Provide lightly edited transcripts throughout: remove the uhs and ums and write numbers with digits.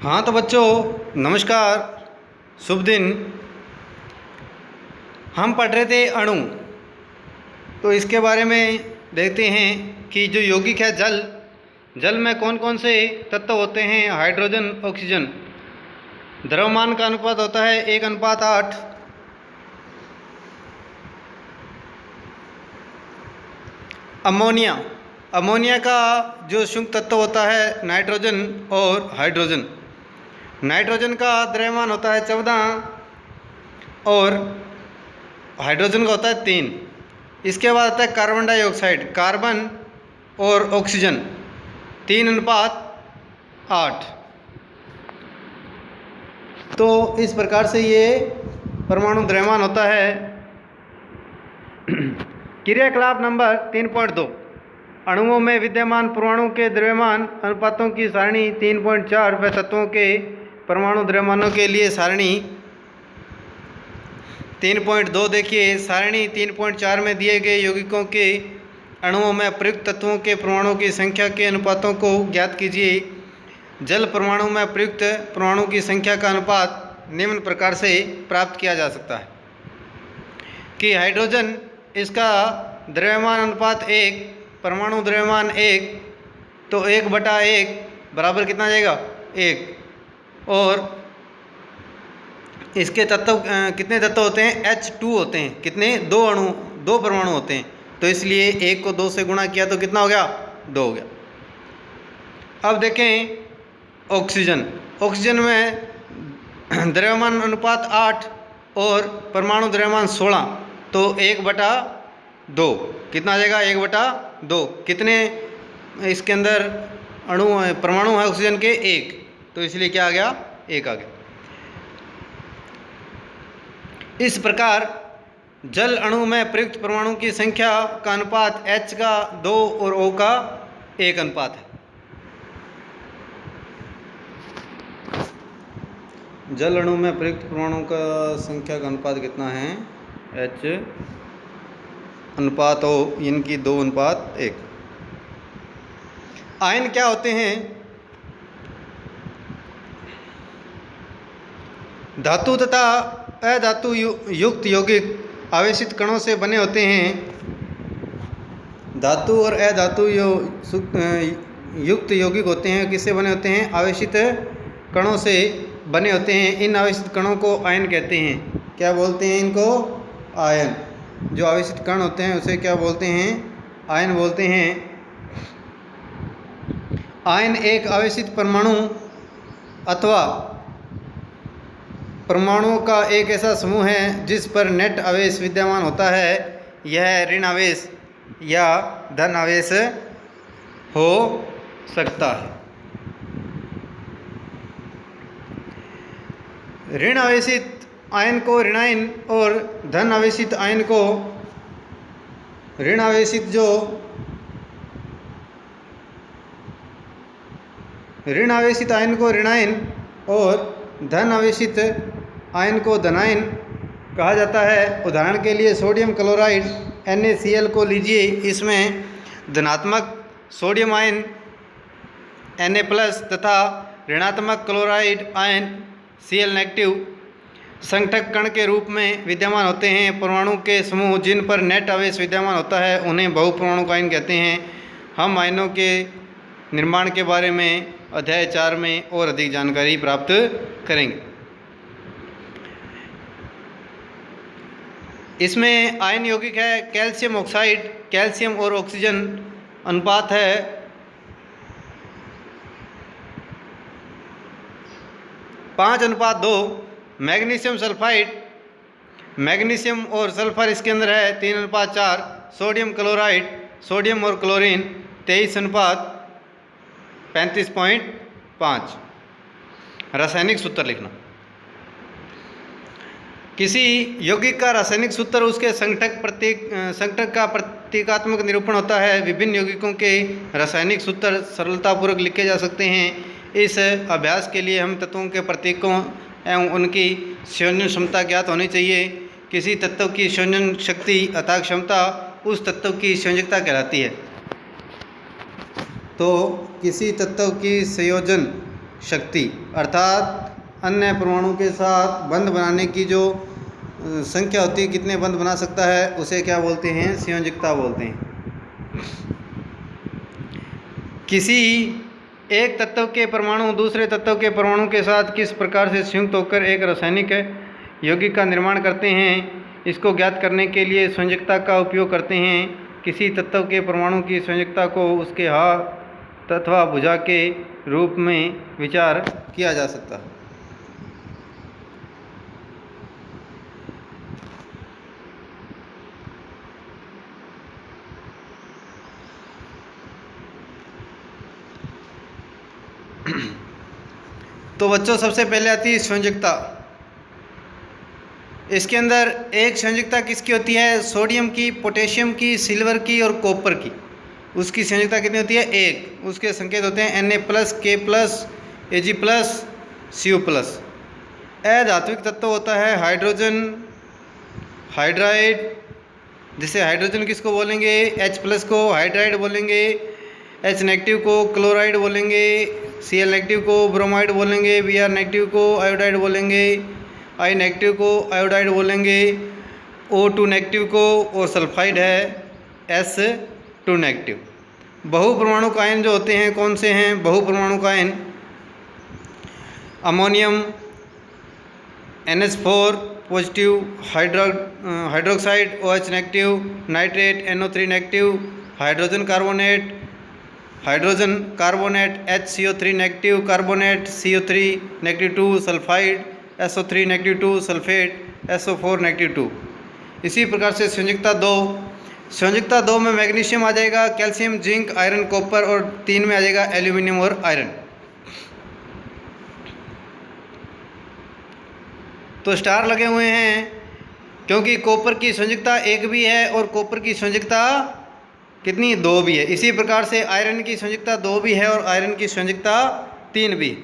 हाँ तो बच्चों, नमस्कार, शुभ दिन। हम पढ़ रहे थे अणु, तो इसके बारे में देखते हैं कि जो यौगिक है जल में कौन कौन से तत्व होते हैं। Hydrogen, oxygen. द्रव्यमान का अनुपात होता है 1:8। अमोनिया का जो संयुक्त तत्व होता है नाइट्रोजन और हाइड्रोजन। नाइट्रोजन का द्रव्यमान होता है 14 और हाइड्रोजन का होता है 3। इसके बाद आता है कार्बन डाइऑक्साइड, कार्बन और ऑक्सीजन 3:8। तो इस प्रकार से ये परमाणु द्रव्यमान होता है। क्रियाकलाप नंबर 3.2, अणुओं में विद्यमान परमाणु के द्रव्यमान अनुपातों की सारणी 3.4 व तत्वों के परमाणु द्रव्यमानों के लिए सारणी 3.2। देखिए, सारणी 3.4 में दिए गए यौगिकों के अणुओं में प्रयुक्त तत्वों के परमाणुओं की संख्या के अनुपातों को ज्ञात कीजिए। जल परमाणु में प्रयुक्त परमाणु की संख्या का अनुपात निम्न प्रकार से प्राप्त किया जा सकता है कि हाइड्रोजन, इसका द्रव्यमान अनुपात 1, परमाणु द्रव्यमान 1, तो 1/1 बराबर कितना जाएगा 1। और इसके तत्व कितने तत्व होते हैं? H2 होते हैं। कितने? 2 परमाणु होते हैं। तो इसलिए 1 को 2 से गुणा किया तो कितना हो गया? 2 हो गया। अब देखें ऑक्सीजन में द्रव्यमान अनुपात 8 और परमाणु द्रव्यमान 16, तो 1/2 कितना आ जाएगा? 1/2। कितने इसके अंदर परमाणु है ऑक्सीजन के? 1, तो इसलिए क्या आ गया? 1 आ गया। इस प्रकार जल अणु में प्रयुक्त परमाणु की संख्या का अनुपात H का 2 और O का 1 अनुपात है। जल अणु में प्रयुक्त परमाणु का संख्या का अनुपात कितना है? H अनुपात O, इनकी 2:1। आयन क्या होते हैं? धातु तथा अधातु युक्त यौगिक आवेशित कणों से बने होते हैं। धातु और अधातु युक्त यौगिक होते हैं। किससे बने होते हैं? आवेशित कणों से बने होते हैं। इन आवेशित कणों को आयन कहते हैं। क्या बोलते हैं इनको? आयन। जो आवेशित कण होते हैं उसे क्या बोलते हैं? आयन बोलते हैं। आयन एक आवेशित परमाणु अथवा परमाणुओं का एक ऐसा समूह है जिस पर नेट आवेश विद्यमान होता है। यह ऋण आवेश या धन आवेश हो सकता है। ऋण आवेशित आयन को ऋणायन और धन आवेशित आयन को ऋण आवेशित ऋण आवेशित आयन को ऋणायन और धन आवेशित आयन को धनायन कहा जाता है। उदाहरण के लिए सोडियम क्लोराइड NaCl को लीजिए। इसमें धनात्मक सोडियम आयन Na+ तथा ऋणात्मक क्लोराइड आयन Cl- संगठक कण के रूप में विद्यमान होते हैं। परमाणु के समूह जिन पर नेट आवेश विद्यमान होता है उन्हें बहुपरमाणु आयन कहते हैं। हम आयनों के निर्माण के बारे में अध्याय 4 में और अधिक जानकारी प्राप्त करेंगे। इसमें आयन यौगिक है कैल्शियम ऑक्साइड। कैल्शियम और ऑक्सीजन अनुपात है 5:2। मैग्नीशियम सल्फाइड, मैग्नीशियम और सल्फर इसके अंदर है 3:4। सोडियम क्लोराइड, सोडियम और क्लोरीन 23:35.5। रासायनिक सूत्र लिखना। किसी यौगिक का रासायनिक सूत्र उसके संगठक का प्रतीकात्मक निरूपण होता है। विभिन्न यौगिकों के रासायनिक सूत्र सरलतापूर्वक लिखे जा सकते हैं। इस अभ्यास के लिए हम तत्वों के प्रतीकों एवं उनकी संयोजन क्षमता ज्ञात होनी चाहिए। किसी तत्व की संयोजन शक्ति अर्थात क्षमता उस तत्व की संयोजकता कहलाती है। तो किसी तत्व की संयोजन शक्ति, अर्थात अन्य परमाणु के साथ बंध बनाने की जो संख्या होती है, कितने बंध बना सकता है, उसे क्या बोलते हैं? संयोजकता बोलते हैं। किसी एक तत्व के परमाणु दूसरे तत्व के परमाणु के साथ किस प्रकार से संयुक्त होकर एक रासायनिक यौगिक का निर्माण करते हैं, इसको ज्ञात करने के लिए संयोजकता का उपयोग करते हैं। किसी तत्व के परमाणु की संयोजकता को उसके हाथ अथवा भुजा के रूप में विचार किया जा सकता है। तो बच्चों, सबसे पहले आती है संयोजकता। इसके अंदर एक संयोजकता किसकी होती है? सोडियम की, पोटेशियम की, सिल्वर की और कॉपर की। उसकी संयोजकता कितनी होती है? एक। उसके संकेत होते हैं Na+, K+, Ag+, Cu+। अधात्विक तत्व होता है हाइड्रोजन, हाइड्राइड। जैसे हाइड्रोजन किसको बोलेंगे? H+ को हाइड्राइड बोलेंगे, H- को क्लोराइड बोलेंगे, Cl- को ब्रोमाइड बोलेंगे, Br- को आयोडाइड बोलेंगे, I- को आयोडाइड बोलेंगे, O2- को, और सल्फाइड है S2-। बहुपरमाणु आयन जो होते हैं कौन से हैं? बहुपरमाणु आयन ammonium NH4 positive, hydroxide OH-, nitrate NO3-, hydrogen carbonate HCO3-, carbonate CO3-2, sulphide SO3-2, sulphate SO4-2। इसी प्रकार से संयोजकता दो में मैग्नीशियम आ जाएगा, कैल्शियम, जिंक, आयरन, कॉपर, और 3 में आ जाएगा एल्यूमिनियम और आयरन। तो स्टार लगे हुए हैं क्योंकि कॉपर की संयोजकता 1 भी है और कॉपर की संयोजकता कितनी? 2 भी है। इसी प्रकार से आयरन की संयोजकता 2 भी है और आयरन की संयोजकता 3 भी।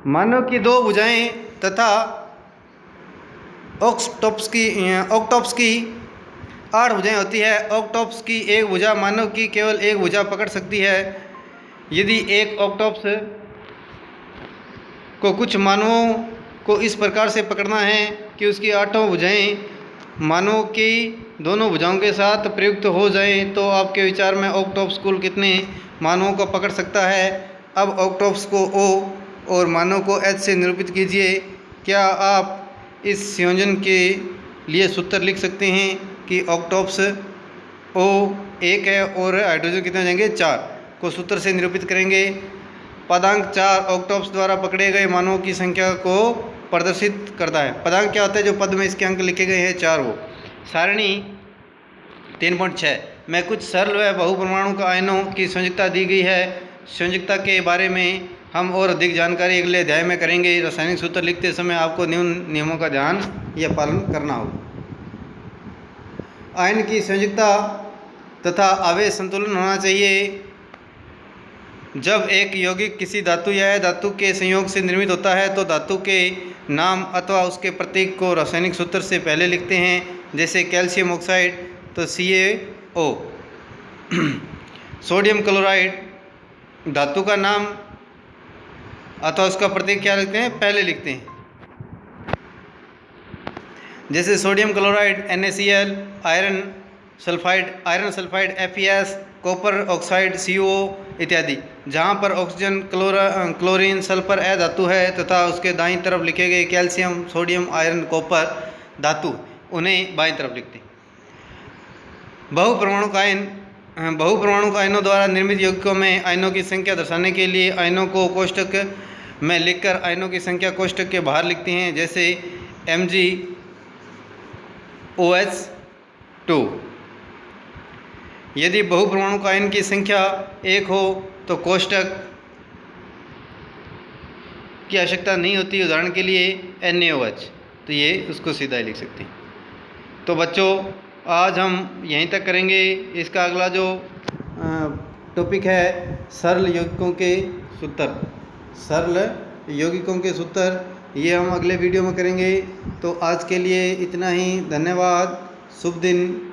मानव की 2 भुजाएं तथा ऑक्टोपस की 8 भुजाएं होती है। ऑक्टोपस की एक भुजा मानव की केवल एक भुजा पकड़ सकती है। यदि एक ऑक्टोपस को कुछ मानवों को इस प्रकार से पकड़ना है कि उसकी 8 भुजाएं मानव की दोनों भुजाओं के साथ प्रयुक्त हो जाएं, तो आपके विचार में ऑक्टोपस कुल कितने मानवों को पकड़ सकता है? अब ऑक्टोपस को O और मानव को H से निरूपित कीजिए। क्या आप इस संयोजन के लिए सूत्र लिख सकते हैं कि ऑक्टोपस O 1 है और हाइड्रोजन कितने हो जाएंगे? 4 को सूत्र से निरूपित करेंगे। पदांक 4 ऑक्टोपस द्वारा पकड़े गए मानवों की संख्या को प्रदर्शित करता है। पदांक क्या होता है? जो पद में इसके अंक लिखे गए हैं 4 वो। सारणी 3.6 में कुछ सरल व बहुपरमाणु का आयनों की संयोजकता दी गई है। संयोजकता के बारे में हम और अधिक जानकारी अगले अध्याय में करेंगे। रासायनिक सूत्र लिखते समय आपको नियमों का ध्यान या पालन करना होगा। आयन की संयोजकता तथा आवेश संतुलन होना चाहिए। जब एक यौगिक किसी धातु या धातु के संयोग से निर्मित होता है तो धातु के नाम अथवा उसके प्रतीक को रासायनिक सूत्र से पहले लिखते हैं। जैसे कैल्शियम ऑक्साइड तो CaO, सोडियम क्लोराइड धातु का नाम अथवा उसका प्रतीक क्या लिखते हैं? पहले लिखते हैं। जैसे sodium chloride NaCl, iron sulphide FeS, copper oxide CO इत्यादि। जहाँ पर ऑक्सीजन, क्लोरीन, सल्फर अधातु है तथा उसके दाईं तरफ लिखे गए कैल्शियम, सोडियम, आयरन, कॉपर धातु, उन्हें बाईं तरफ लिखते हैं। बहुपरमाणु आयनों द्वारा निर्मित यौगिकों में आयनों की संख्या दर्शाने के लिए आयनों को कोष्ठक में लिखकर आयनों की संख्या कोष्ठक के बाहर लिखते हैं। जैसे MgOH2। यदि बहुपरमाणु आयन की संख्या 1 हो तो कोष्ठक की आवश्यकता नहीं होती। उदाहरण के लिए NaOH, तो ये उसको सीधा ही लिख सकते हैं। तो बच्चों, आज हम यहीं तक करेंगे। इसका अगला जो टॉपिक है सरल यौगिकों के सूत्र, ये हम अगले वीडियो में करेंगे। तो आज के लिए इतना ही। धन्यवाद। शुभ दिन।